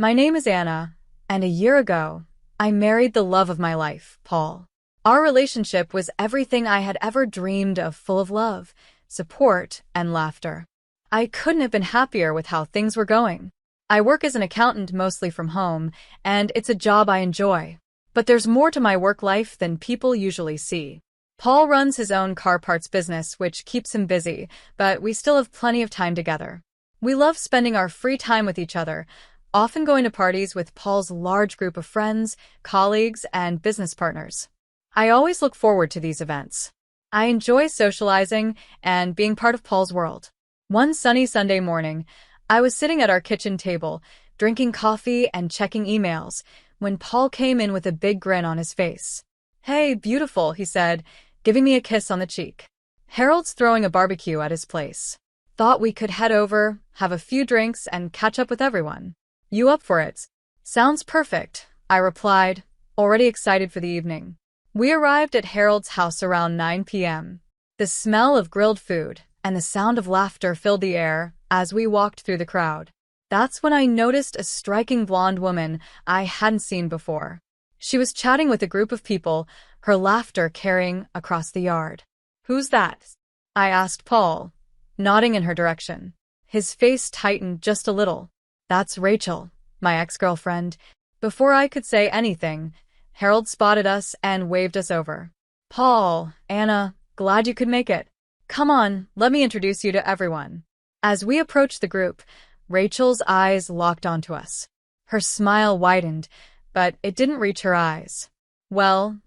My name is Anna, and a year ago, I married the love of my life, Paul. Our relationship was everything I had ever dreamed of, full of love, support, and laughter. I couldn't have been happier with how things were going. I work as an accountant mostly from home, and it's a job I enjoy. But there's more to my work life than people usually see. Paul runs his own car parts business, which keeps him busy, but we still have plenty of time together. We love spending our free time with each other, often going to parties with Paul's large group of friends, colleagues, and business partners. I always look forward to these events. I enjoy socializing and being part of Paul's world. One sunny Sunday morning, I was sitting at our kitchen table, drinking coffee and checking emails, when Paul came in with a big grin on his face. "Hey, beautiful," he said, giving me a kiss on the cheek. "Harold's throwing a barbecue at his place. Thought we could head over, have a few drinks, and catch up with everyone. You up for it?" "Sounds perfect," I replied, already excited for the evening. We arrived at Harold's house around 9 p.m. The smell of grilled food and the sound of laughter filled the air as we walked through the crowd. That's when I noticed a striking blonde woman I hadn't seen before. She was chatting with a group of people, her laughter carrying across the yard. "Who's that?" I asked Paul, nodding in her direction. His face tightened just a little. "That's Rachel, my ex-girlfriend." Before I could say anything, Harold spotted us and waved us over. "Paul, Anna, glad you could make it. Come on, let me introduce you to everyone." As we approached the group, Rachel's eyes locked onto us. Her smile widened, but it didn't reach her eyes. Well,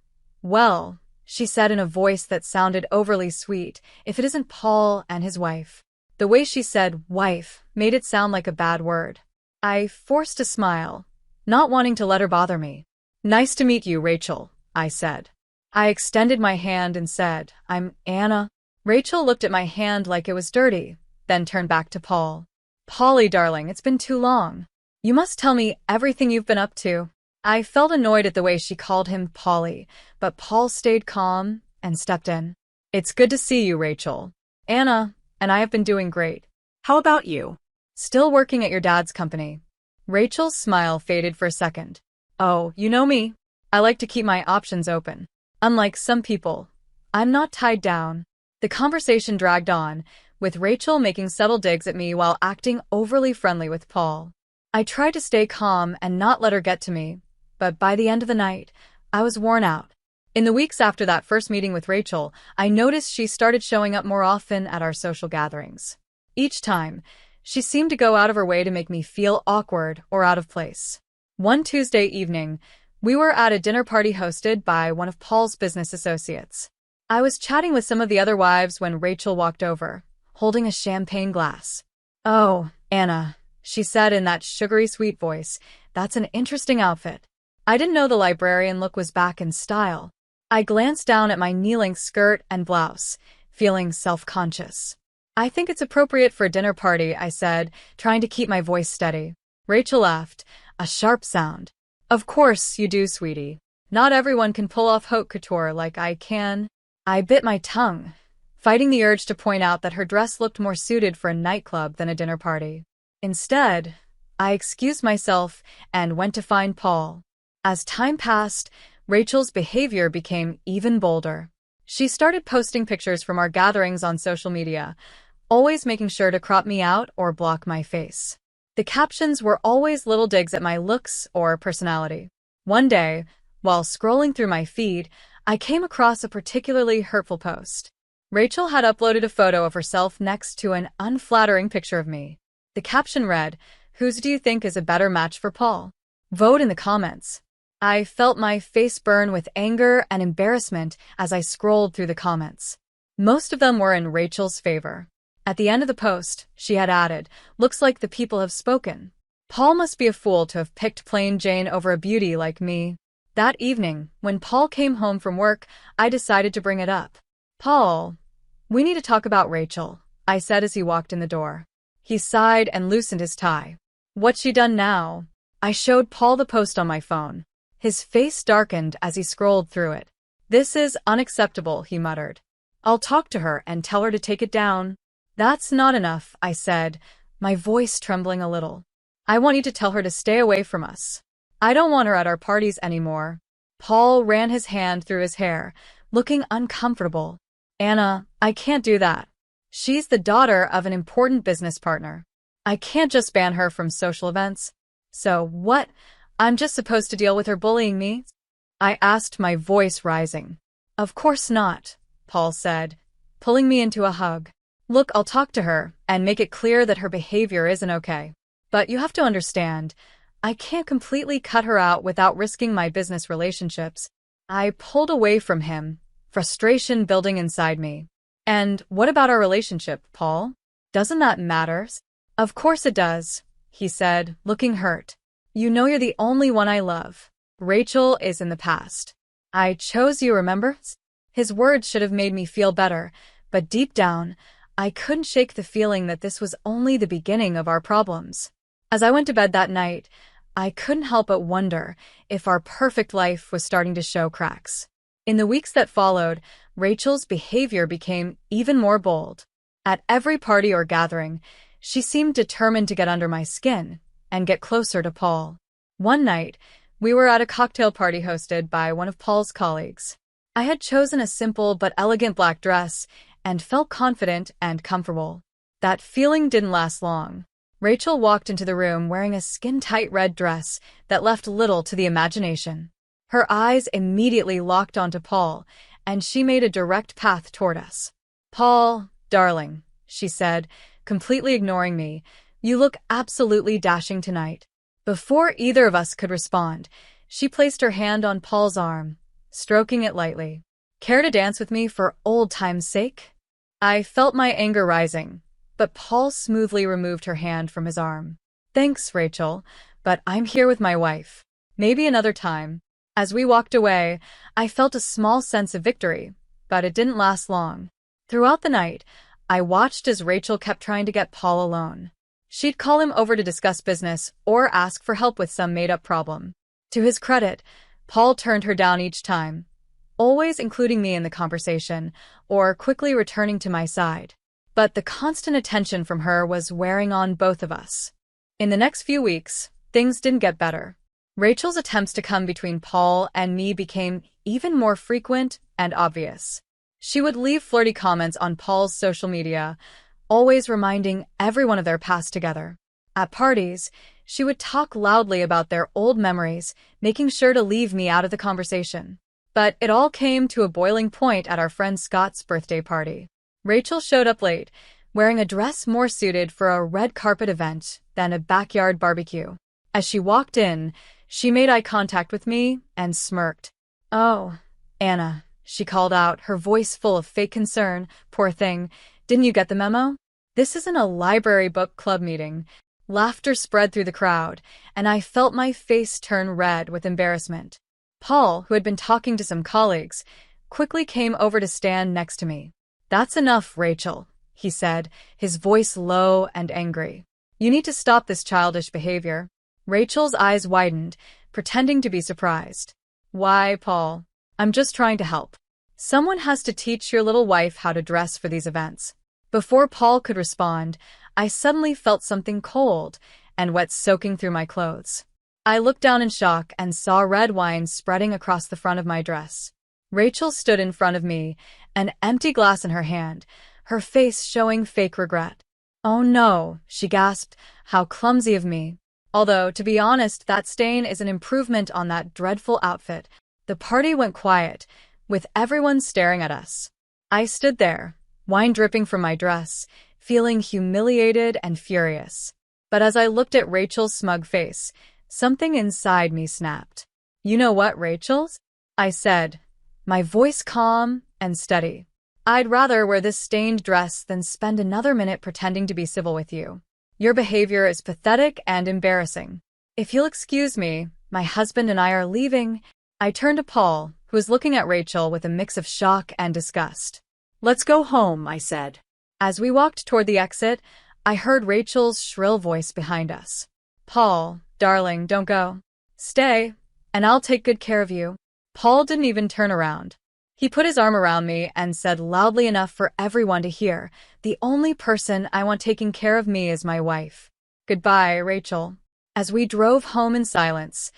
she said in a voice that sounded overly sweet, "if it isn't Paul and his wife." The way she said wife made it sound like a bad word. I forced a smile, not wanting to let her bother me. "Nice to meet you, Rachel," I said. I extended my hand and said, "I'm Anna." Rachel looked at my hand like it was dirty, then turned back to Paul. "Polly, darling, it's been too long. You must tell me everything you've been up to." I felt annoyed at the way she called him Polly, but Paul stayed calm and stepped in. "It's good to see you, Rachel. Anna and I have been doing great. How about you? Still working at your dad's company?" Rachel's smile faded for a second. "Oh, you know me. I like to keep my options open. Unlike some people, I'm not tied down." The conversation dragged on, with Rachel making subtle digs at me while acting overly friendly with Paul. I tried to stay calm and not let her get to me, but by the end of the night, I was worn out. In the weeks after that first meeting with Rachel, I noticed she started showing up more often at our social gatherings. Each time, she seemed to go out of her way to make me feel awkward or out of place. One Tuesday evening, we were at a dinner party hosted by one of Paul's business associates. I was chatting with some of the other wives when Rachel walked over, holding a champagne glass. "Oh, Anna," she said in that sugary sweet voice, "that's an interesting outfit." I didn't know the librarian look was back in style. I glanced down at my knee-length skirt and blouse, feeling self-conscious. "I think it's appropriate for a dinner party," I said, trying to keep my voice steady. Rachel laughed, a sharp sound. "Of course you do, sweetie. Not everyone can pull off haute couture like I can." I bit my tongue, fighting the urge to point out that her dress looked more suited for a nightclub than a dinner party. Instead, I excused myself and went to find Paul. As time passed, Rachel's behavior became even bolder. She started posting pictures from our gatherings on social media, always making sure to crop me out or block my face. The captions were always little digs at my looks or personality. One day, while scrolling through my feed, I came across a particularly hurtful post. Rachel had uploaded a photo of herself next to an unflattering picture of me. The caption read, "Whose do you think is a better match for Paul? Vote in the comments." I felt my face burn with anger and embarrassment as I scrolled through the comments. Most of them were in Rachel's favor. At the end of the post, she had added, "Looks like the people have spoken. Paul must be a fool to have picked plain Jane over a beauty like me." That evening, when Paul came home from work, I decided to bring it up. "Paul, we need to talk about Rachel," I said as he walked in the door. He sighed and loosened his tie. "What's she done now?" I showed Paul the post on my phone. His face darkened as he scrolled through it. "This is unacceptable," he muttered. "I'll talk to her and tell her to take it down." "That's not enough," I said, my voice trembling a little. I want you to tell her to stay away from us. I don't want her at our parties anymore. Paul ran his hand through his hair, looking uncomfortable. Anna, I can't do that. She's the daughter of an important business partner. I can't just ban her from social events. So what? I'm just supposed to deal with her bullying me? I asked, my voice rising. Of course not, Paul said, pulling me into a hug. Look, I'll talk to her and make it clear that her behavior isn't okay. But you have to understand, I can't completely cut her out without risking my business relationships. I pulled away from him, frustration building inside me. And what about our relationship, Paul? Doesn't that matter? Of course it does, he said, looking hurt. You know you're the only one I love. Rachel is in the past. I chose you, remember? His words should have made me feel better, but deep down, I couldn't shake the feeling that this was only the beginning of our problems. As I went to bed that night, I couldn't help but wonder if our perfect life was starting to show cracks. In the weeks that followed, Rachel's behavior became even more bold. At every party or gathering, she seemed determined to get under my skin and get closer to Paul. One night, we were at a cocktail party hosted by one of Paul's colleagues. I had chosen a simple but elegant black dress and felt confident and comfortable. That feeling didn't last long. Rachel walked into the room wearing a skin-tight red dress that left little to the imagination. Her eyes immediately locked onto Paul, and she made a direct path toward us. Paul, darling, she said, completely ignoring me, you look absolutely dashing tonight. Before either of us could respond, she placed her hand on Paul's arm, stroking it lightly. Care to dance with me for old time's sake? I felt my anger rising, but Paul smoothly removed her hand from his arm. Thanks, Rachel, but I'm here with my wife. Maybe another time. As we walked away, I felt a small sense of victory, but it didn't last long. Throughout the night, I watched as Rachel kept trying to get Paul alone. She'd call him over to discuss business or ask for help with some made-up problem. To his credit, Paul turned her down each time, always including me in the conversation or quickly returning to my side. But the constant attention from her was wearing on both of us. In the next few weeks, things didn't get better. Rachel's attempts to come between Paul and me became even more frequent and obvious. She would leave flirty comments on Paul's social media, always reminding everyone of their past together. At parties, she would talk loudly about their old memories, making sure to leave me out of the conversation. But it all came to a boiling point at our friend Scott's birthday party. Rachel showed up late, wearing a dress more suited for a red carpet event than a backyard barbecue. As she walked in, she made eye contact with me and smirked. "Oh, Anna," she called out, her voice full of fake concern. "Poor thing. Didn't you get the memo? This isn't a library book club meeting." Laughter spread through the crowd, and I felt my face turn red with embarrassment. Paul, who had been talking to some colleagues, quickly came over to stand next to me. "That's enough, Rachel," he said, his voice low and angry. "You need to stop this childish behavior." Rachel's eyes widened, pretending to be surprised. "Why, Paul? I'm just trying to help. Someone has to teach your little wife how to dress for these events." Before Paul could respond, I suddenly felt something cold and wet soaking through my clothes. I looked down in shock and saw red wine spreading across the front of my dress. Rachel stood in front of me, an empty glass in her hand, her face showing fake regret. "Oh no," she gasped, "how clumsy of me." Although, to be honest, that stain is an improvement on that dreadful outfit. The party went quiet, with everyone staring at us. I stood there, wine dripping from my dress, feeling humiliated and furious. But as I looked at Rachel's smug face, something inside me snapped. "You know what, Rachel?" I said, my voice calm and steady. "I'd rather wear this stained dress than spend another minute pretending to be civil with you. Your behavior is pathetic and embarrassing. If you'll excuse me, my husband and I are leaving." I turned to Paul, who was looking at Rachel with a mix of shock and disgust. "Let's go home," I said. As we walked toward the exit, I heard Rachel's shrill voice behind us. "Paul, darling, don't go. Stay, and I'll take good care of you." Paul didn't even turn around. He put his arm around me and said loudly enough for everyone to hear, "The only person I want taking care of me is my wife. Goodbye, Rachel." As we drove home in silence,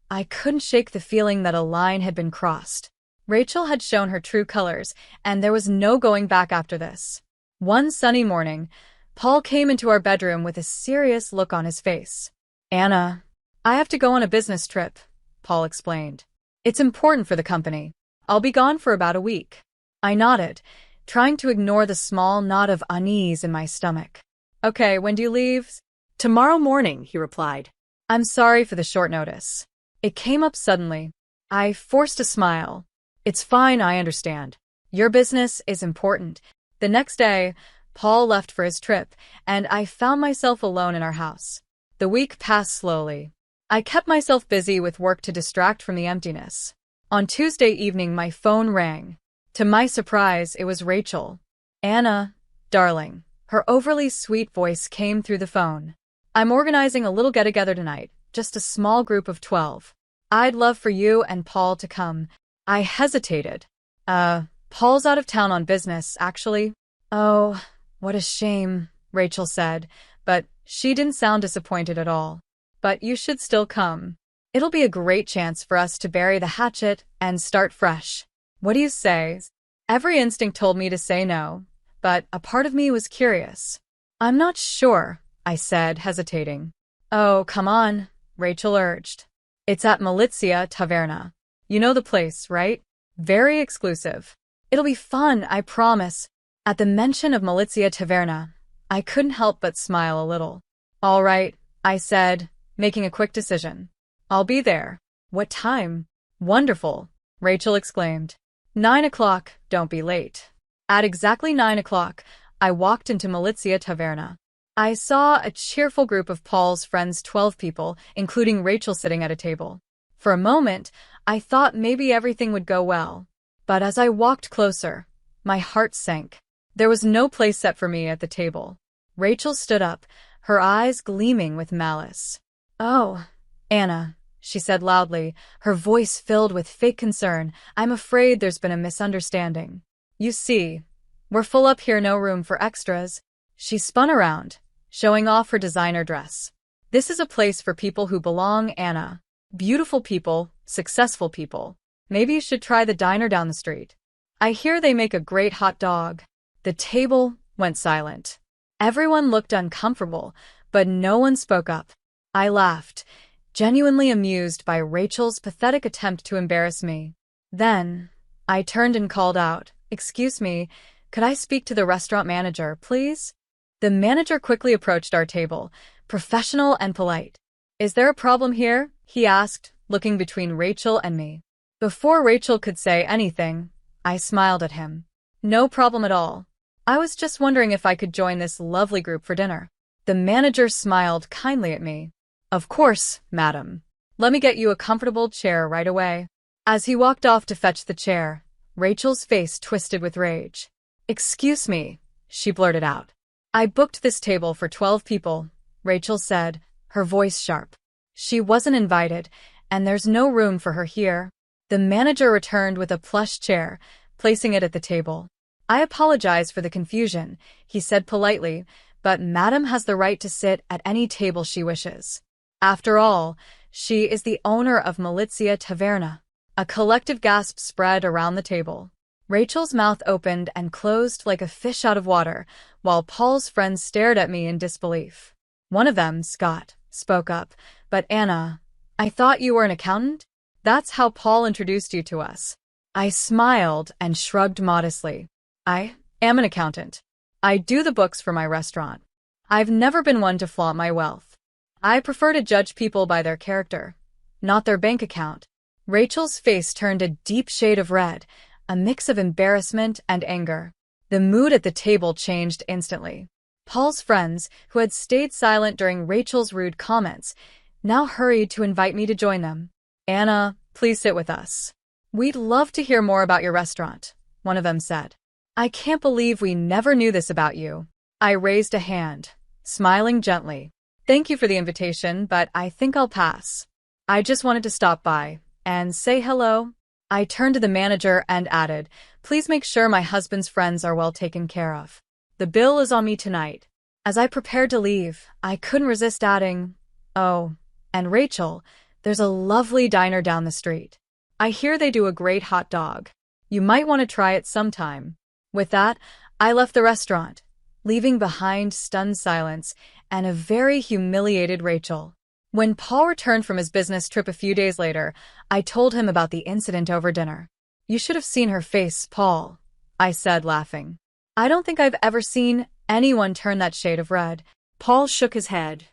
I couldn't shake the feeling that a line had been crossed. Rachel had shown her true colors, and there was no going back after this. One sunny morning, Paul came into our bedroom with a serious look on his face. "Anna, I have to go on a business trip," Paul explained. "It's important for the company. I'll be gone for about a week." I nodded, trying to ignore the small knot of unease in my stomach. "Okay, when do you leave?" "Tomorrow morning," he replied. "I'm sorry for the short notice." It came up suddenly. I forced a smile. "It's fine, I understand. Your business is important." The next day, Paul left for his trip, and I found myself alone in our house. The week passed slowly. I kept myself busy with work to distract from the emptiness. On Tuesday evening, my phone rang. To my surprise, it was Rachel. "Anna, darling." Her overly sweet voice came through the phone. "I'm organizing a little get-together tonight, just a small group of 12. I'd love for you and Paul to come." I hesitated. Paul's out of town on business, actually." "Oh, what a shame," Rachel said, but she didn't sound disappointed at all. "But you should still come. It'll be a great chance for us to bury the hatchet and start fresh. What do you say?" Every instinct told me to say no, but a part of me was curious. "I'm not sure," I said, hesitating. "Oh, come on," Rachel urged. "It's at Milizia Taverna. You know the place, right? Very exclusive. It'll be fun, I promise." At the mention of Milizia Taverna, I couldn't help but smile a little. "All right," I said, making a quick decision. "I'll be there." "What time?" "Wonderful," Rachel exclaimed. 9 o'clock, don't be late." At exactly 9 o'clock, I walked into Milizia Taverna. I saw a cheerful group of Paul's friends, 12 people, including Rachel, sitting at a table. For a moment, I thought maybe everything would go well. But as I walked closer, my heart sank. There was no place set for me at the table. Rachel stood up, her eyes gleaming with malice. "Oh, Anna," she said loudly, her voice filled with fake concern. "I'm afraid there's been a misunderstanding. You see, we're full up here, no room for extras." She spun around, showing off her designer dress. "This is a place for people who belong, Anna. Beautiful people, successful people. Maybe you should try the diner down the street. I hear they make a great hot dog." The table went silent. Everyone looked uncomfortable, but no one spoke up. I laughed, genuinely amused by Rachel's pathetic attempt to embarrass me. Then, I turned and called out, "Excuse me, could I speak to the restaurant manager, please?" The manager quickly approached our table, professional and polite. "Is there a problem here?" he asked, looking between Rachel and me. Before Rachel could say anything, I smiled at him. "No problem at all. I was just wondering if I could join this lovely group for dinner." The manager smiled kindly at me. "Of course, madam. Let me get you a comfortable chair right away." As he walked off to fetch the chair, Rachel's face twisted with rage. "Excuse me," she blurted out. "I booked this table for 12 people," Rachel said, her voice sharp. "She wasn't invited, and there's no room for her here." The manager returned with a plush chair, placing it at the table. "I apologize for the confusion," he said politely, "but Madam has the right to sit at any table she wishes. After all, she is the owner of Milizia Taverna." A collective gasp spread around the table. Rachel's mouth opened and closed like a fish out of water, while Paul's friends stared at me in disbelief. One of them, Scott, spoke up, "But Anna, I thought you were an accountant? That's how Paul introduced you to us." I smiled and shrugged modestly. "I am an accountant. I do the books for my restaurant. I've never been one to flaunt my wealth. I prefer to judge people by their character, not their bank account." Rachel's face turned a deep shade of red, a mix of embarrassment and anger. The mood at the table changed instantly. Paul's friends, who had stayed silent during Rachel's rude comments, now hurried to invite me to join them. "Anna, please sit with us. We'd love to hear more about your restaurant," one of them said. "I can't believe we never knew this about you." I raised a hand, smiling gently. "Thank you for the invitation, but I think I'll pass. I just wanted to stop by and say hello." I turned to the manager and added, "Please make sure my husband's friends are well taken care of. The bill is on me tonight." As I prepared to leave, I couldn't resist adding, "Oh, And Rachel, there's a lovely diner down the street. I hear they do a great hot dog. You might want to try it sometime. With that, I left the restaurant, leaving behind stunned silence and a very humiliated Rachel. When Paul returned from his business trip a few days later, I told him about the incident over dinner. You should have seen her face, Paul, I said, laughing. I don't think I've ever seen anyone turn that shade of red. Paul shook his head,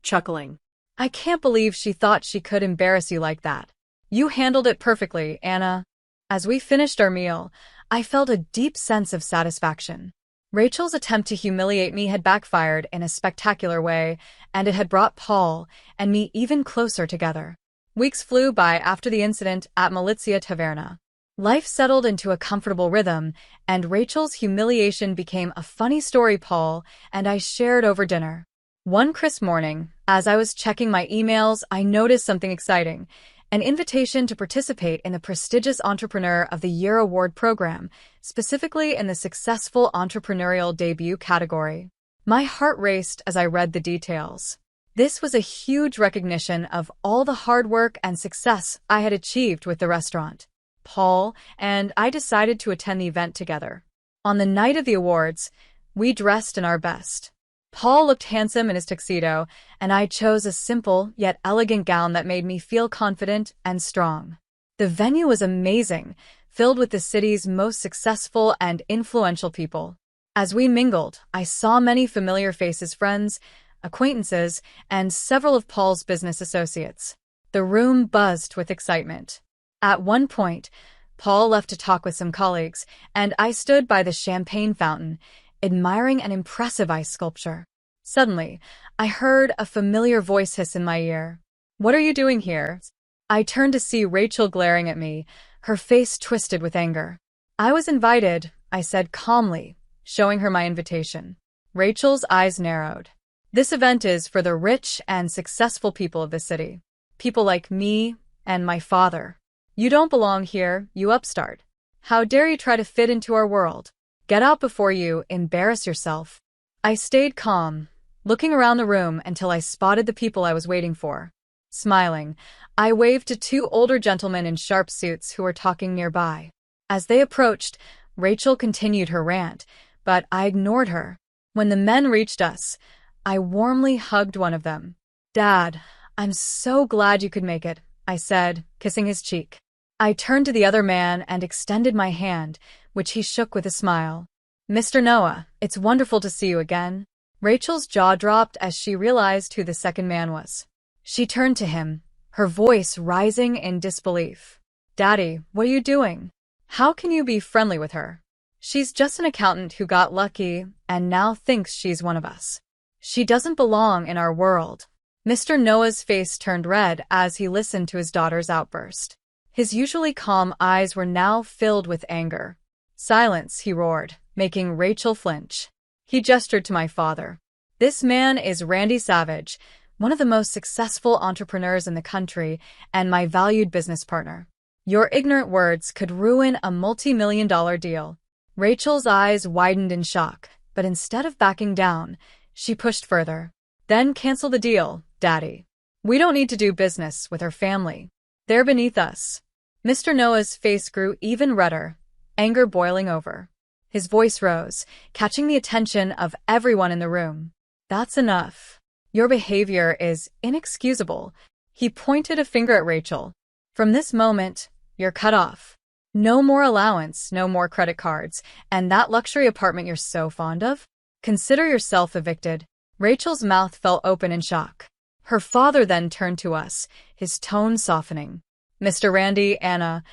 chuckling. I can't believe she thought she could embarrass you like that. You handled it perfectly, Anna. As we finished our meal, I felt a deep sense of satisfaction. Rachel's attempt to humiliate me had backfired in a spectacular way, and it had brought Paul and me even closer together. Weeks flew by after the incident at Malizia Taverna. Life settled into a comfortable rhythm, and Rachel's humiliation became a funny story Paul and I shared over dinner. One crisp morning, as I was checking my emails, I noticed something exciting: an invitation to participate in the prestigious Entrepreneur of the Year award program, specifically in the Successful Entrepreneurial Debut category. My heart raced as I read the details. This was a huge recognition of all the hard work and success I had achieved with the restaurant. Paul and I decided to attend the event together. On the night of the awards, we dressed in our best. Paul looked handsome in his tuxedo, and I chose a simple yet elegant gown that made me feel confident and strong. The venue was amazing, filled with the city's most successful and influential people. As we mingled, I saw many familiar faces, friends, acquaintances, and several of Paul's business associates. The room buzzed with excitement. At one point, Paul left to talk with some colleagues, and I stood by the champagne fountain, admiring an impressive ice sculpture. Suddenly, I heard a familiar voice hiss in my ear. "What are you doing here?" I turned to see Rachel glaring at me, her face twisted with anger. "I was invited," I said calmly, showing her my invitation. Rachel's eyes narrowed. "This event is for the rich and successful people of the city. People like me and my father. You don't belong here, you upstart. How dare you try to fit into our world? Get out before you embarrass yourself." I stayed calm, looking around the room until I spotted the people I was waiting for. Smiling, I waved to two older gentlemen in sharp suits who were talking nearby. As they approached, Rachel continued her rant, but I ignored her. When the men reached us, I warmly hugged one of them. "Dad, I'm so glad you could make it," I said, kissing his cheek. I turned to the other man and extended my hand, which he shook with a smile. "Mr. Noah, it's wonderful to see you again." Rachel's jaw dropped as she realized who the second man was. She turned to him, her voice rising in disbelief. "Daddy, what are you doing? How can you be friendly with her? She's just an accountant who got lucky and now thinks she's one of us. She doesn't belong in our world." Mr. Noah's face turned red as he listened to his daughter's outburst. His usually calm eyes were now filled with anger. "Silence," he roared, making Rachel flinch. He gestured to my father. "This man is Randy Savage, one of the most successful entrepreneurs in the country and my valued business partner. Your ignorant words could ruin a multi-million-dollar deal." Rachel's eyes widened in shock, but instead of backing down, she pushed further. "Then cancel the deal, Daddy. We don't need to do business with her family. They're beneath us." Mr. Noah's face grew even redder, anger boiling over. His voice rose, catching the attention of everyone in the room. "That's enough. Your behavior is inexcusable." He pointed a finger at Rachel. "From this moment, you're cut off. No more allowance, no more credit cards, and that luxury apartment you're so fond of? Consider yourself evicted." Rachel's mouth fell open in shock. Her father then turned to us, his tone softening. "Mr. Randy, Anna,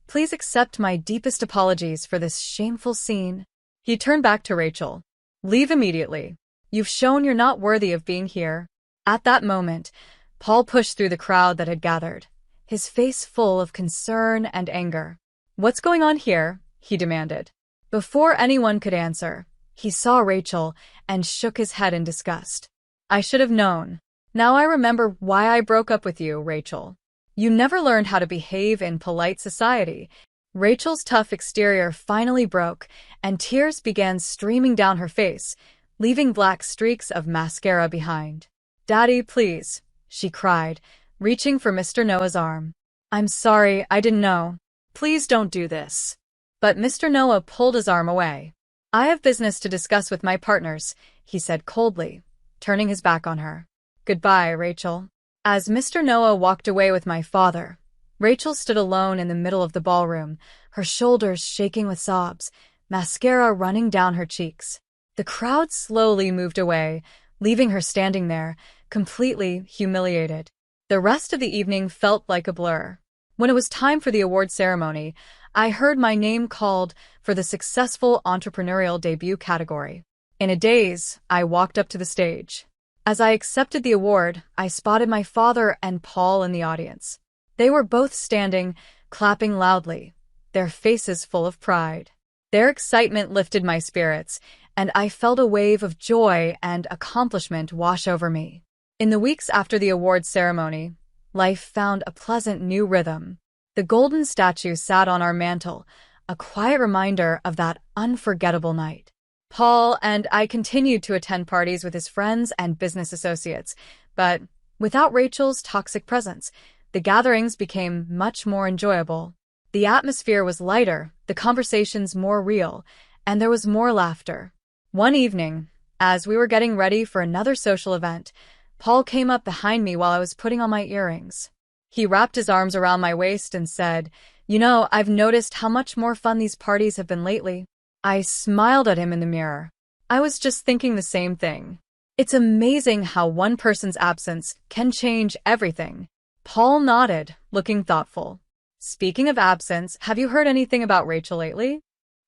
please accept my deepest apologies for this shameful scene." He turned back to Rachel. "Leave immediately. You've shown you're not worthy of being here." At that moment, Paul pushed through the crowd that had gathered, his face full of concern and anger. "What's going on here?" he demanded. Before anyone could answer, he saw Rachel and shook his head in disgust. "I should have known. Now I remember why I broke up with you, Rachel. You never learned how to behave in polite society." Rachel's tough exterior finally broke, and tears began streaming down her face, leaving black streaks of mascara behind. "Daddy, please," she cried, reaching for Mr. Noah's arm. "I'm sorry, I didn't know." Please don't do this. But Mr. Noah pulled his arm away. "I have business to discuss with my partners," he said coldly, turning his back on her. "Goodbye, Rachel." As Mr. Noah walked away with my father, Rachel stood alone in the middle of the ballroom, her shoulders shaking with sobs, mascara running down her cheeks. The crowd slowly moved away, leaving her standing there, completely humiliated. The rest of the evening felt like a blur. When it was time for the award ceremony, I heard my name called for the Successful Entrepreneurial Debut category. In a daze, I walked up to the stage. As I accepted the award, I spotted my father and Paul in the audience. They were both standing, clapping loudly, their faces full of pride. Their excitement lifted my spirits, and I felt a wave of joy and accomplishment wash over me. In the weeks after the awards ceremony, life found a pleasant new rhythm. The golden statue sat on our mantel, a quiet reminder of that unforgettable night. Paul and I continued to attend parties with his friends and business associates, but without Rachel's toxic presence, the gatherings became much more enjoyable. The atmosphere was lighter, the conversations more real, and there was more laughter. One evening, as we were getting ready for another social event, Paul came up behind me while I was putting on my earrings. He wrapped his arms around my waist and said, "You know, I've noticed how much more fun these parties have been lately." I smiled at him in the mirror. I was just thinking the same thing. It's amazing how one person's absence can change everything. Paul nodded, looking thoughtful. "Speaking of absence, have you heard anything about Rachel lately?"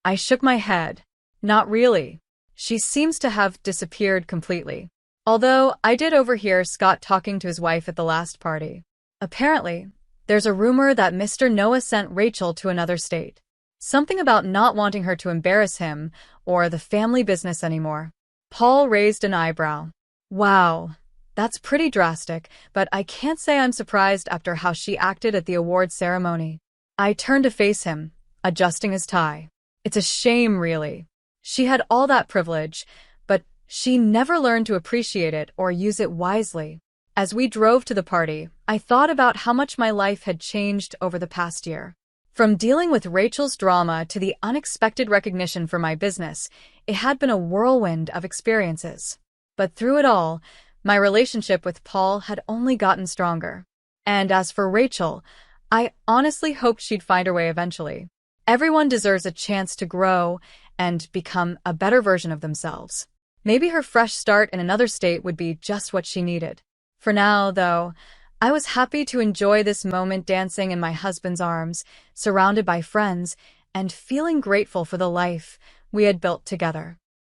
I shook my head. "Not really. She seems to have disappeared completely. Although I did overhear Scott talking to his wife at the last party. Apparently, there's a rumor that Mr. Noah sent Rachel to another state. Something about not wanting her to embarrass him or the family business anymore." Paul raised an eyebrow. "Wow, that's pretty drastic, but I can't say I'm surprised after how she acted at the award ceremony." I turned to face him, adjusting his tie. "It's a shame, really. She had all that privilege, but she never learned to appreciate it or use it wisely." As we drove to the party, I thought about how much my life had changed over the past year. From dealing with Rachel's drama to the unexpected recognition for my business, it had been a whirlwind of experiences. But through it all, my relationship with Paul had only gotten stronger. And as for Rachel, I honestly hoped she'd find her way eventually. Everyone deserves a chance to grow and become a better version of themselves. Maybe her fresh start in another state would be just what she needed. For now, though, I was happy to enjoy this moment dancing in my husband's arms, surrounded by friends, and feeling grateful for the life we had built together.